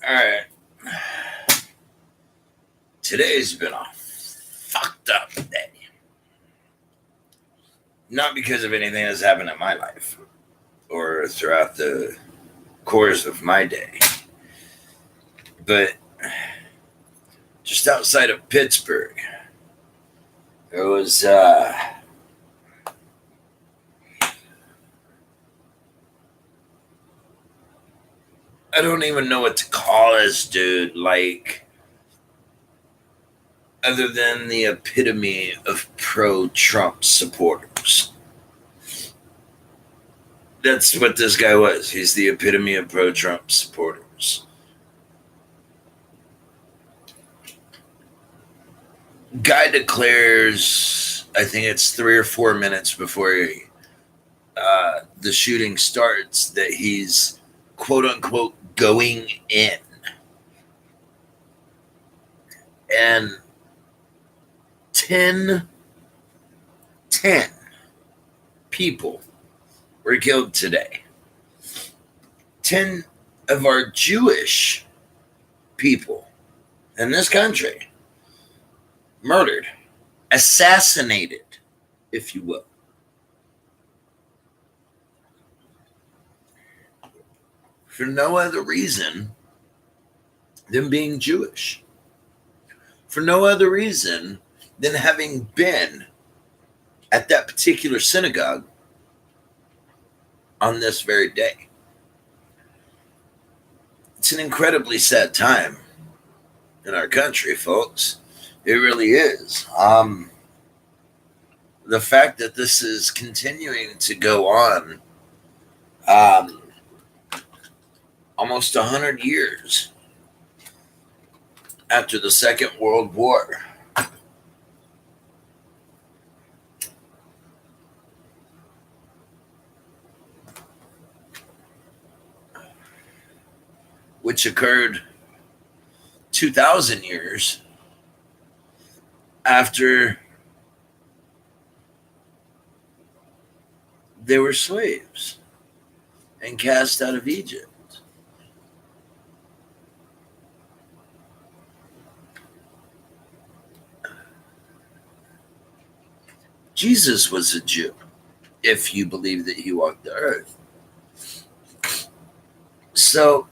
All right. Today's been a fucked up day. Not because of anything that's happened in my life or throughout the course of my day, but just outside of Pittsburgh, there was I don't even know what to call this dude, like, other than the epitome of pro-Trump supporters. That's what this guy was. He's the epitome of pro-Trump supporters. Guy declares, I think it's 3 or 4 minutes before the shooting starts, that he's quote unquote going in. And 10 people were killed today. 10 of our Jewish people in this country murdered, assassinated, if you will. For no other reason than being Jewish. For no other reason than having been at that particular synagogue on this very day. It's an incredibly sad time in our country, folks. It really is. The fact that this is continuing to go on almost 100 years after the Second World War. Which occurred 2,000 years after they were slaves and cast out of Egypt. Jesus was a Jew, if you believe that he walked the earth. So,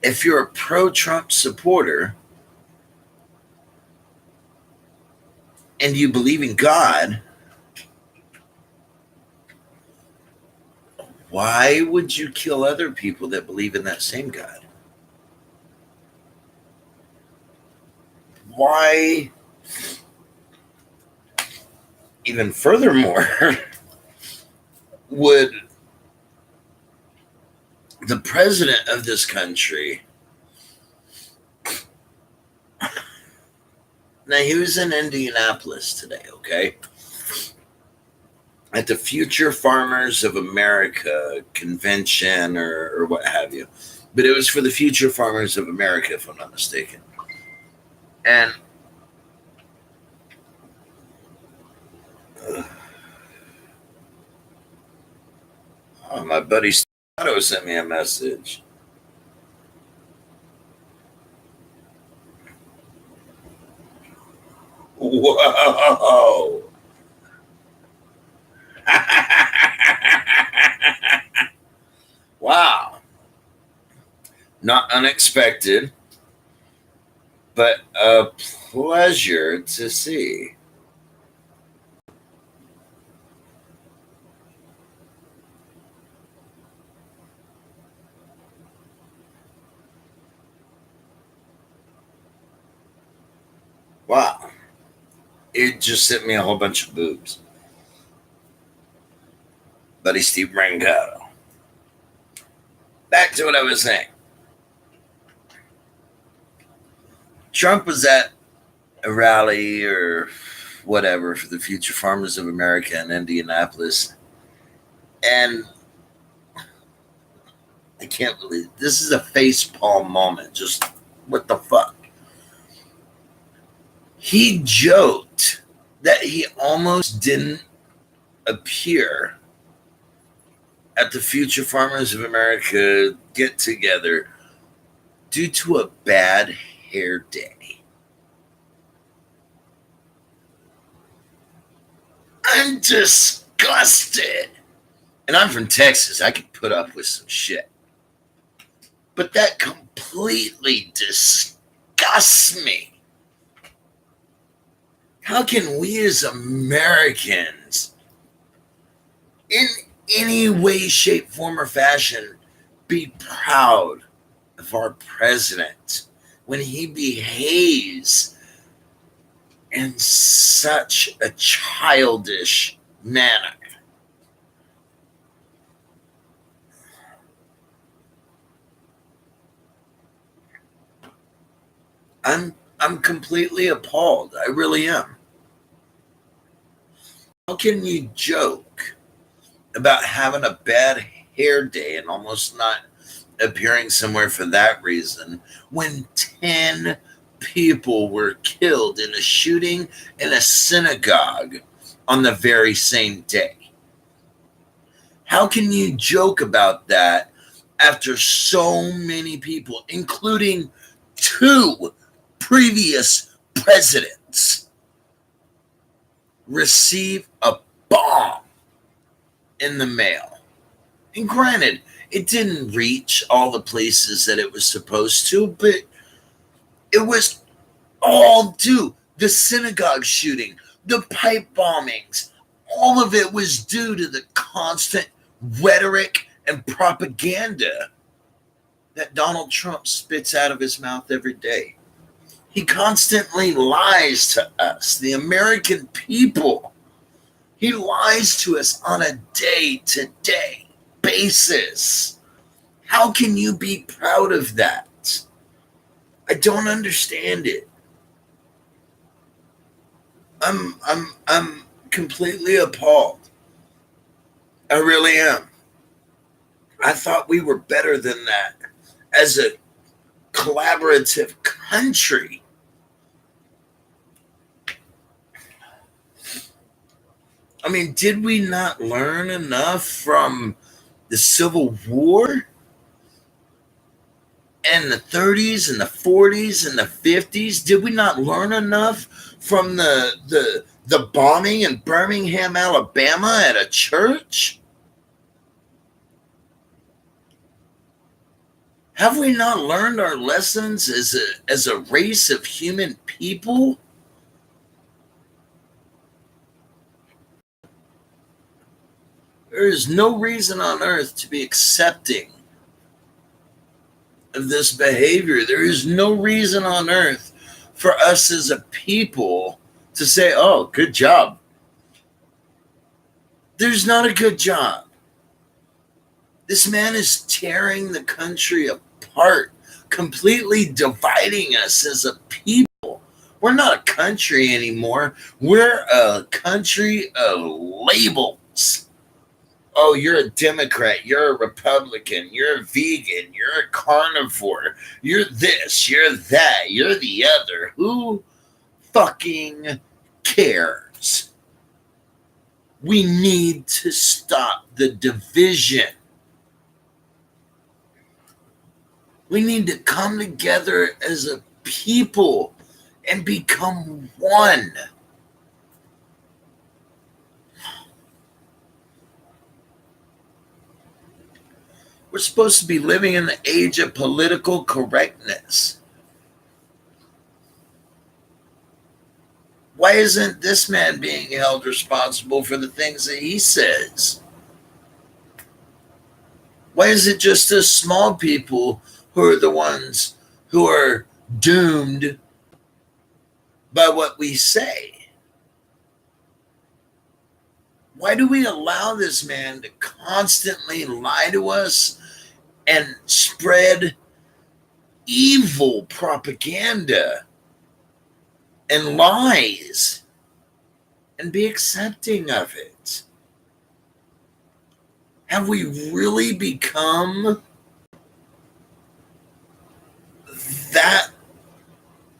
if you're a pro-Trump supporter and you believe in God, why would you kill other people that believe in that same God? Why, even furthermore, would the president of this country, now he was in Indianapolis today, okay, at the Future Farmers of America convention or what have you, but it was for the Future Farmers of America, if I'm not mistaken. And my buddy Stato sent me a message. Whoa. Wow. Not unexpected, but a pleasure to see. Wow. It just sent me a whole bunch of boobs. Buddy Steve Brancato. Back to what I was saying. Trump was at a rally or whatever for the Future Farmers of America in Indianapolis. And I can't believe this is a facepalm moment. Just what the fuck? He joked that he almost didn't appear at the Future Farmers of America get together due to a bad hair day. I'm disgusted. And I'm from Texas. I could put up with some shit. But that completely disgusts me. How can we as Americans, in any way, shape, form, or fashion, be proud of our president when he behaves in such a childish manner? I'm completely appalled. I really am. How can you joke about having a bad hair day and almost not appearing somewhere for that reason when 10 people were killed in a shooting in a synagogue on the very same day? How can you joke about that after so many people, including 2 previous presidents, receive a bomb in the mail? And granted, it didn't reach all the places that it was supposed to, but it was all due. The synagogue shooting, the pipe bombings, all of it was due to the constant rhetoric and propaganda that Donald Trump spits out of his mouth every day. He constantly lies to us, the American people. He lies to us on a day-to-day basis. How can you be proud of that? I don't understand it. I'm completely appalled. I really am. I thought we were better than that as a collaborative country. I mean, did we not learn enough from the Civil War and the 30s and the 40s and the 50s? Did we not learn enough from the bombing in Birmingham, Alabama at a church? Have we not learned our lessons as a race of human people? There is no reason on earth to be accepting of this behavior. There is no reason on earth for us as a people to say, oh, good job. There's not a good job. This man is tearing the country apart, completely dividing us as a people. We're not a country anymore. We're a country of labels. Oh, you're a Democrat, you're a Republican, you're a vegan, you're a carnivore, you're this, you're that, you're the other. Who fucking cares? We need to stop the division. We need to come together as a people and become one. We're supposed to be living in the age of political correctness. Why isn't this man being held responsible for the things that he says? Why is it just us small people who are the ones who are doomed by what we say? Why do we allow this man to constantly lie to us and spread evil propaganda and lies and be accepting of it? Have we really become that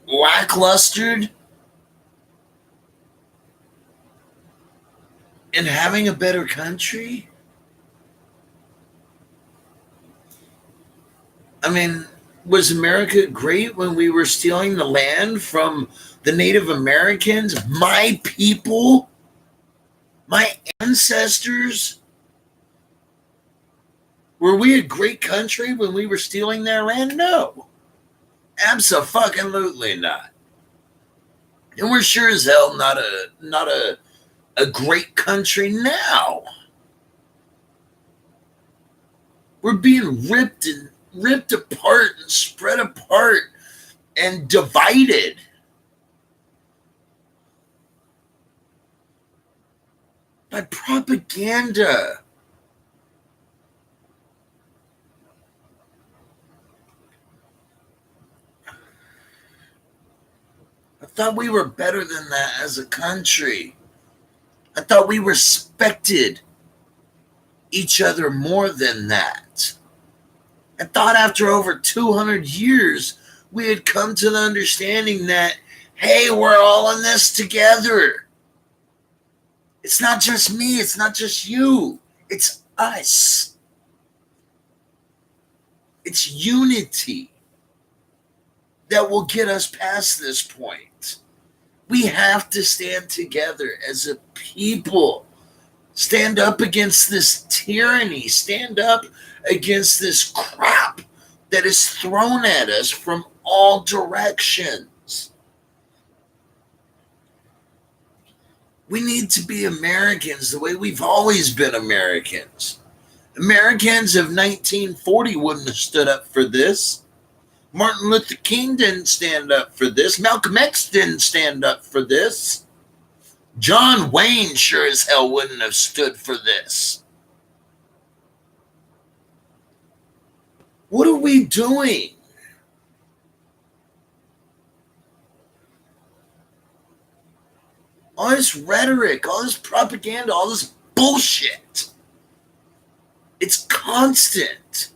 lacklustered in having a better country? I mean, Was America great when we were stealing the land from the Native Americans, my people, my ancestors? Were we a great country when we were stealing their land? No. Abso-fucking-lutely not. And we're sure as hell not a great country now. We're being ripped apart and spread apart and divided. By propaganda. I thought we were better than that as a country. I thought we respected each other more than that. I thought after over 200 years, we had come to the understanding that, hey, we're all in this together. It's not just me. It's not just you. It's us. It's unity that will get us past this point. We have to stand together as a people. Stand up against this tyranny. Stand up against this crap that is thrown at us from all directions. We need to be Americans the way we've always been Americans. Americans of 1940 wouldn't have stood up for this. Martin Luther King didn't stand up for this. Malcolm X didn't stand up for this. John Wayne sure as hell wouldn't have stood for this. What are we doing? All this rhetoric, all this propaganda, all this bullshit. It's constant.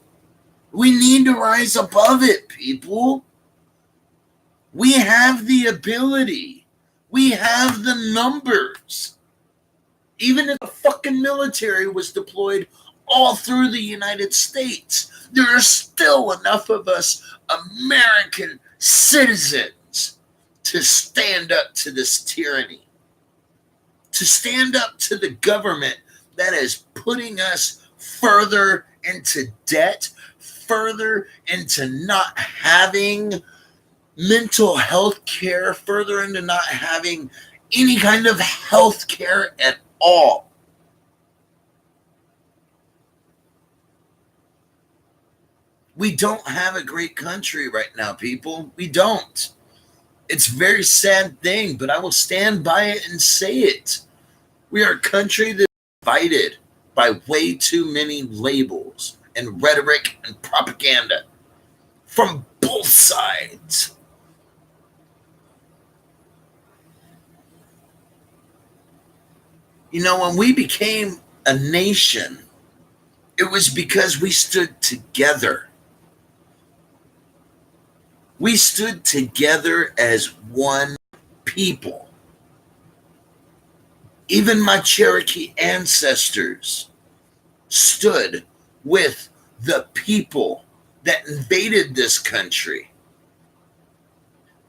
We need to rise above it, people. We have the ability. We have the numbers. Even if the fucking military was deployed all through the United States, there are still enough of us American citizens to stand up to this tyranny, to stand up to the government that is putting us further into debt, further into not having mental health care, further into not having any kind of health care at all. We don't have a great country right now, people. We don't. It's a very sad thing, but I will stand by it and say it. We are a country that's divided by way too many labels and rhetoric and propaganda from both sides. You know, when we became a nation, it was because we stood together. We stood together as one people. Even my Cherokee ancestors stood with the people that invaded this country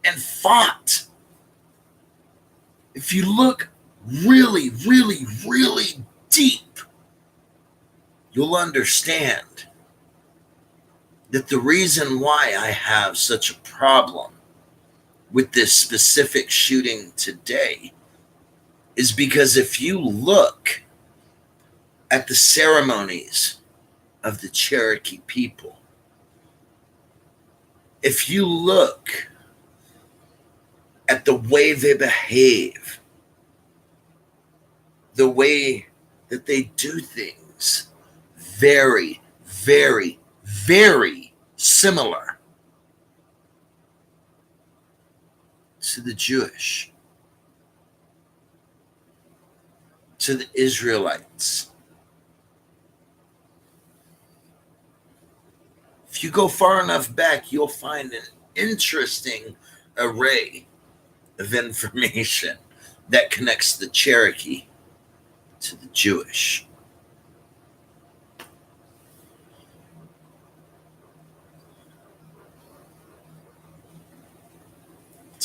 and fought. If you look really, really, really deep, you'll understand that the reason why I have such a problem with this specific shooting today is because if you look at the ceremonies of the Cherokee people, if you look at the way they behave, the way that they do things, very, very, very similar to the Jewish, to the Israelites. If you go far enough back, you'll find an interesting array of information that connects the Cherokee to the Jewish.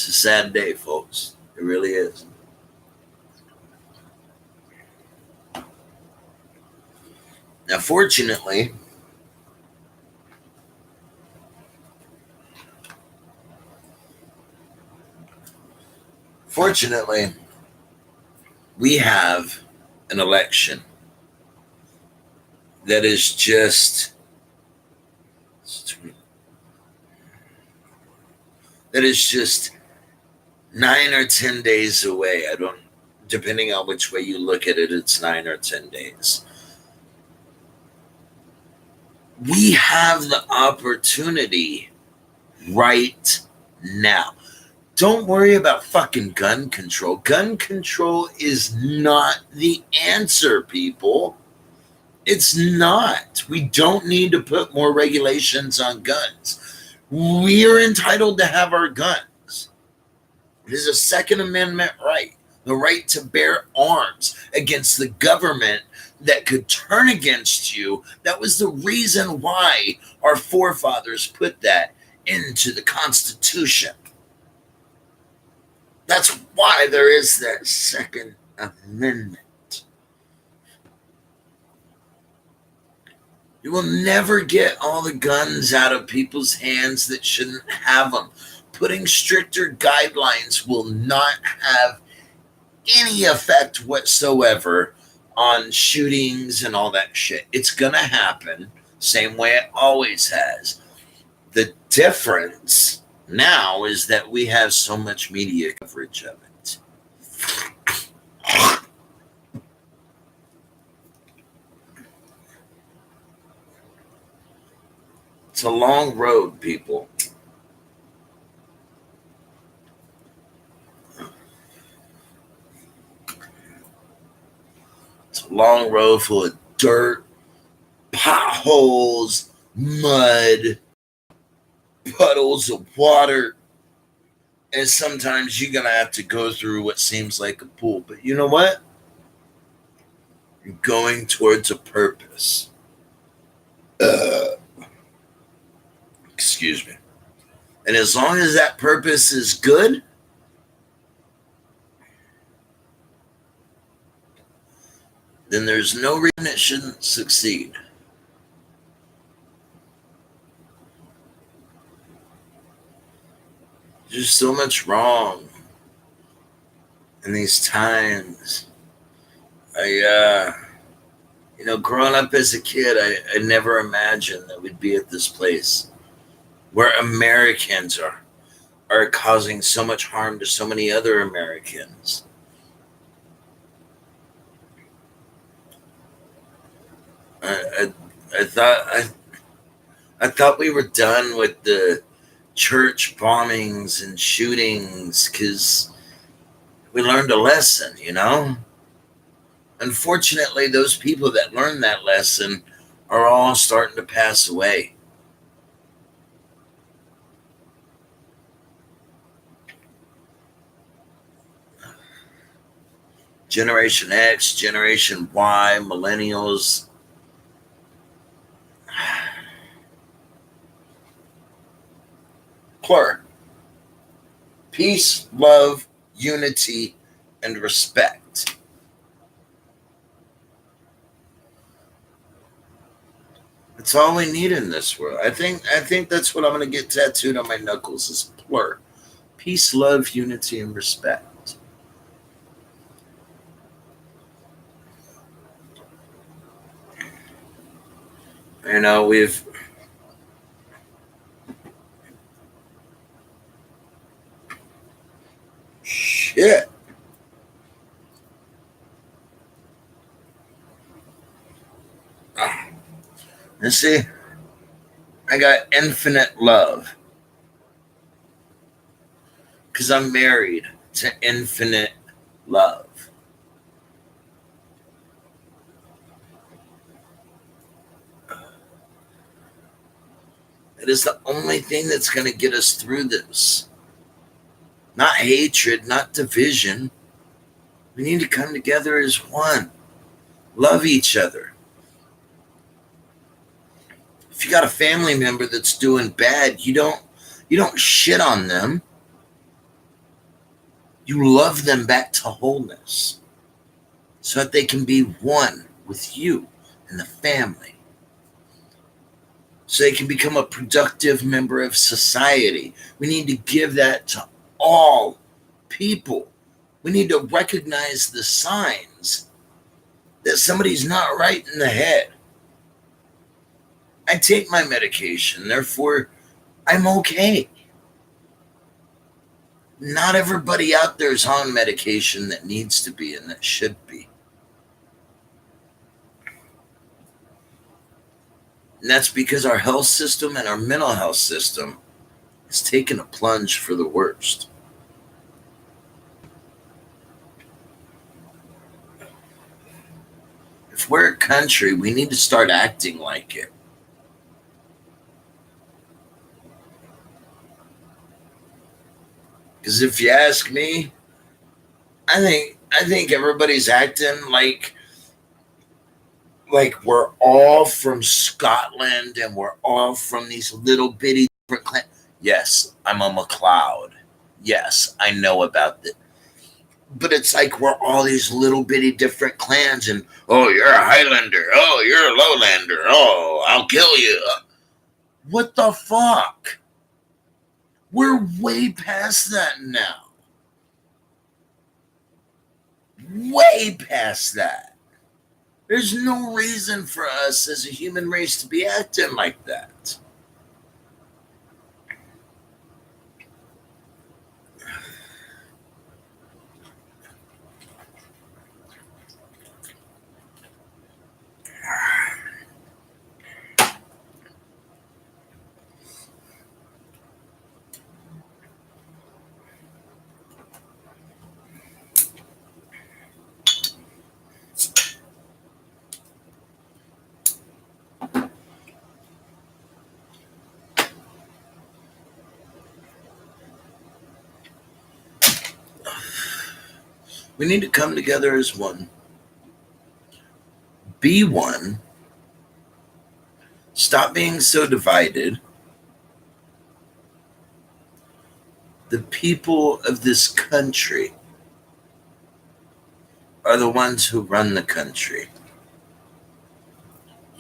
It's a sad day, folks. It really is. Now, fortunately, we have an election that is just 9 or 10 days away. Depending on which way you look at it, it's 9 or 10 days. We have the opportunity right now. Don't worry about fucking gun control. Gun control is not the answer, people. It's not. We don't need to put more regulations on guns. We are entitled to have our guns. It is a Second Amendment right. The right to bear arms against the government that could turn against you. That was the reason why our forefathers put that into the Constitution. That's why there is that Second Amendment. You will never get all the guns out of people's hands that shouldn't have them. Putting stricter guidelines will not have any effect whatsoever on shootings and all that shit. It's going to happen same way it always has. The difference now is that we have so much media coverage of it. It's a long road, people. It's a long road full of dirt, potholes, mud, puddles of water, and sometimes you're going to have to go through what seems like a pool. But you know what? You're going towards a purpose. Excuse me. And as long as that purpose is good, then there's no reason it shouldn't succeed. There's so much wrong in these times. Growing up as a kid, I never imagined that we'd be at this place where Americans are causing so much harm to so many other Americans. I thought we were done with the church bombings and shootings because we learned a lesson, Unfortunately, those people that learned that lesson are all starting to pass away. Generation X, Generation Y, millennials. PLUR. Peace, love, unity, and respect. That's all we need in this world. I think that's what I'm going to get tattooed on my knuckles is PLUR. Peace, love, unity, and respect. We've shit. You see, I got infinite love because I'm married to infinite love. It is the only thing that's going to get us through this. Not hatred, not division. We need to come together as one. Love each other. If you got a family member that's doing bad, you don't shit on them. You love them back to wholeness so that they can be one with you and the family. So they can become a productive member of society. We need to give that to all people. We need to recognize the signs that somebody's not right in the head. I take my medication, therefore I'm okay. Not everybody out there is on medication that needs to be and that should be. And that's because our health system and our mental health system has taken a plunge for the worst. If we're a country, we need to start acting like it. Because if you ask me, I think everybody's acting like we're all from Scotland and we're all from these little bitty different clans. Yes, I'm a McLeod. Yes, I know about it. But it's like we're all these little bitty different clans, and oh, you're a Highlander. Oh, you're a Lowlander. Oh, I'll kill you. What the fuck? We're way past that now. Way past that. There's no reason for us as a human race to be acting like that. We need to come together as one. Be one. Stop being so divided. The people of this country are the ones who run the country.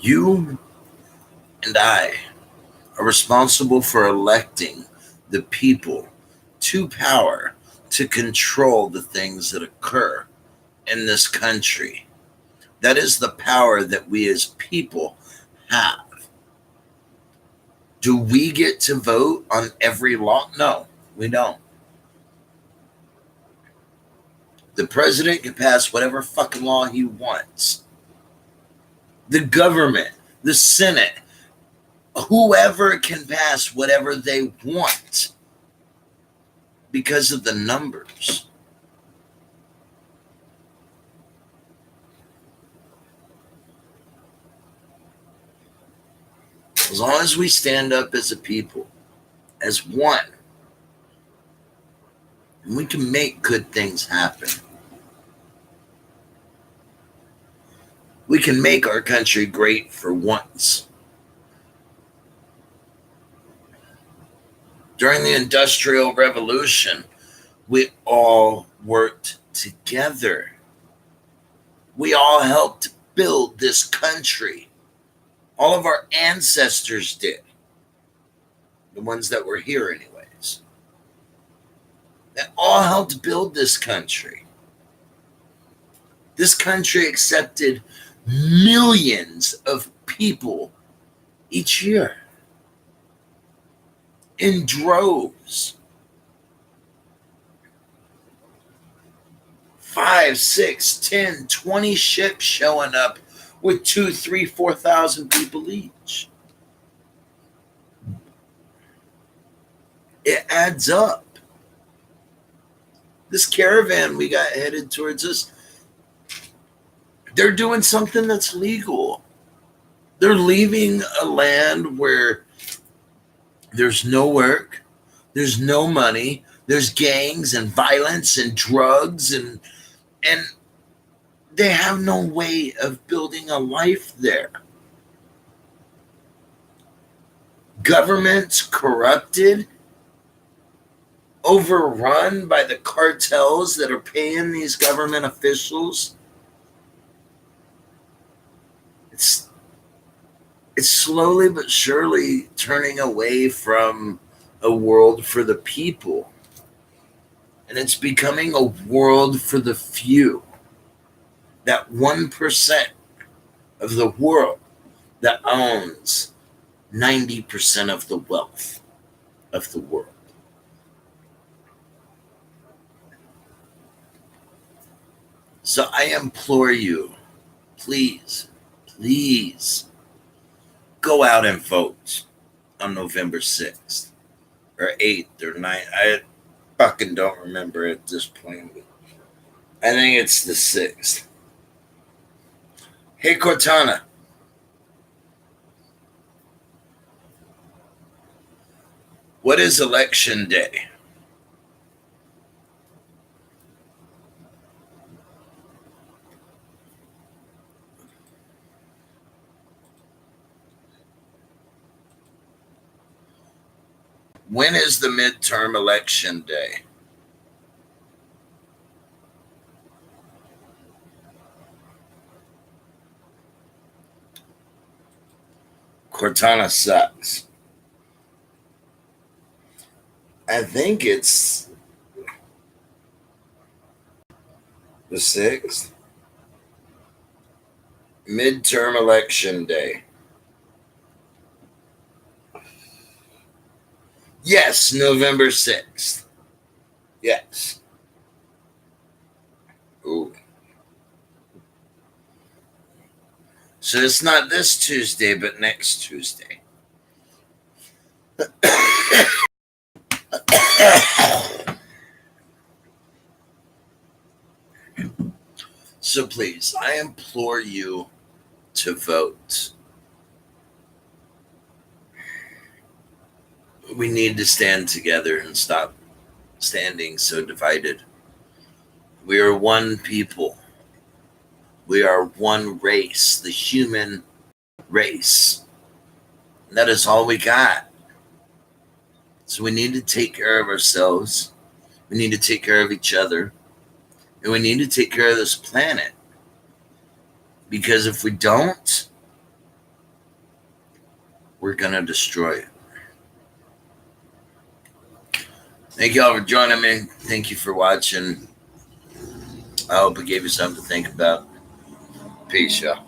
You and I are responsible for electing the people to power to control the things that occur in this country. That is the power that we as people have. Do we get to vote on every law? No, we don't. The president can pass whatever fucking law he wants. The government, the Senate, whoever can pass whatever they want because of the numbers. As long as we stand up as a people, as one, we can make good things happen. We can make our country great for once. During the Industrial Revolution, we all worked together. We all helped build this country. All of our ancestors did. The ones that were here, anyways. They all helped build this country. This country accepted millions of people each year in droves. 5, 6, 10, 20 ships showing up with 2, 3, 4,000 people each. It adds up. This caravan we got headed towards us, they're doing something that's legal. They're leaving a land where there's no work, there's no money, there's gangs and violence and drugs, and they have no way of building a life there. Government's corrupted. overrun by the cartels that are paying these government officials. It's slowly but surely turning away from a world for the people. And it's becoming a world for the few. That 1% of the world that owns 90% of the wealth of the world. So I implore you, please, please go out and vote on November 6th or 8th or 9th. I fucking don't remember at this point. I think it's the 6th. Hey, Cortana. What is election day? When is the midterm election day? Cortana sucks. I think it's the 6th. Midterm election day. Yes, November 6th. Yes. Ooh. So it's not this Tuesday, but next Tuesday. So please, I implore you to vote. We need to stand together and stop standing so divided. We are one people. We are one race, the human race. And that is all we got. So we need to take care of ourselves. We need to take care of each other. And we need to take care of this planet. Because if we don't, we're going to destroy it. Thank you all for joining me. Thank you for watching. I hope it gave you something to think about. Peace, y'all.